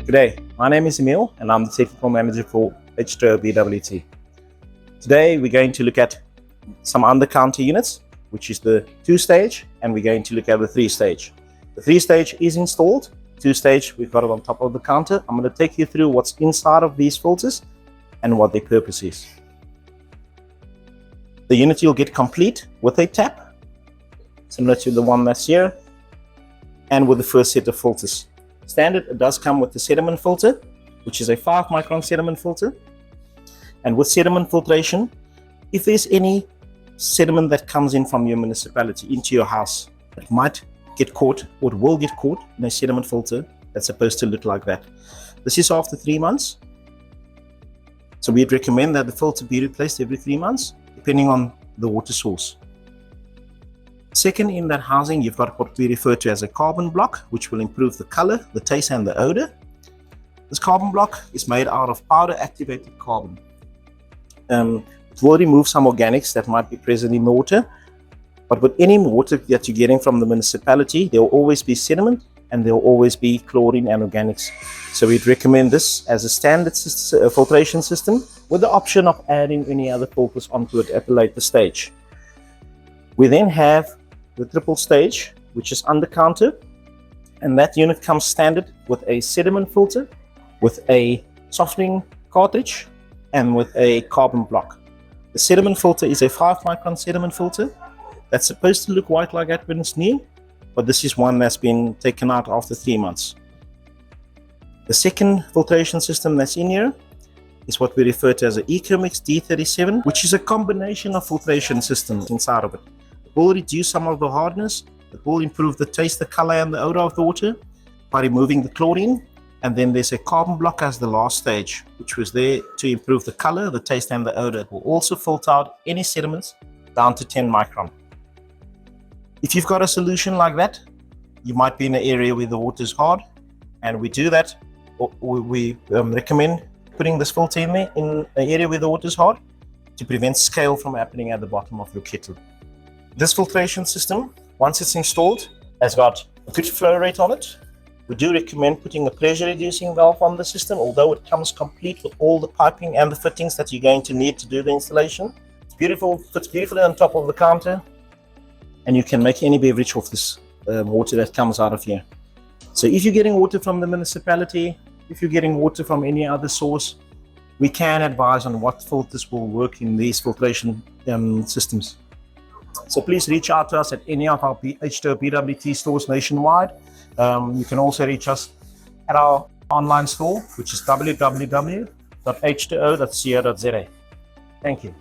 G'day, my name is Emil and I'm the Technical Manager for H2O BWT. Today we're going to look at some under-counter units, which is the 2-stage, and we're going to look at the 3-stage. The 3-stage is installed, 2-stage we've got it on top of the counter. I'm going to take you through what's inside of these filters and what their purpose is. The unit you'll get complete with a tap, similar to the one that's here, and with the first set of filters. Standard, it does come with the sediment filter, which is a 5 micron sediment filter. And with sediment filtration, if there's any sediment that comes in from your municipality into your house, it might get caught, or it will get caught in a sediment filter that's supposed to look like that. This is after 3 months. So we'd recommend that the filter be replaced every 3 months, depending on the water source. Second, in that housing, you've got what we refer to as a carbon block, which will improve the color, the taste, and the odor. This carbon block is made out of powder activated carbon. It will remove some organics that might be present in the water, but with any water that you're getting from the municipality, there will always be sediment and there will always be chlorine and organics. So we'd recommend this as a standard filtration system with the option of adding any other filters onto it at a later stage. We then have the 3-stage, which is under counter, and that unit comes standard with a sediment filter, with a softening cartridge, and with a carbon block. The sediment filter is a 5 micron sediment filter that's supposed to look white like that when it's new, but this is one that's been taken out after 3 months. The second filtration system that's in here is what we refer to as an EcoMix D37, which is a combination of filtration systems inside of it. It will reduce some of the hardness, it will improve the taste, the color, and the odor of the water by removing the chlorine. And then there's a carbon block as the last stage, which was there to improve the color, the taste, and the odor. It will also filter out any sediments down to 10 micron. If you've got a solution like that, you might be in an area where the water is hard, and we do that. We recommend putting this filter in there in an area where the water is hard to prevent scale from happening at the bottom of your kettle. This filtration system, once it's installed, has got a good flow rate on it. We do recommend putting a pressure reducing valve on the system, although it comes complete with all the piping and the fittings that you're going to need to do the installation. It's beautiful, fits beautifully on top of the counter, and you can make any beverage off this water that comes out of here. So if you're getting water from the municipality, if you're getting water from any other source, we can advise on what filters will work in these filtration systems. So please reach out to us at any of our H2O BWT stores nationwide. You can also reach us at our online store, which is www.h2o.co.za. Thank you.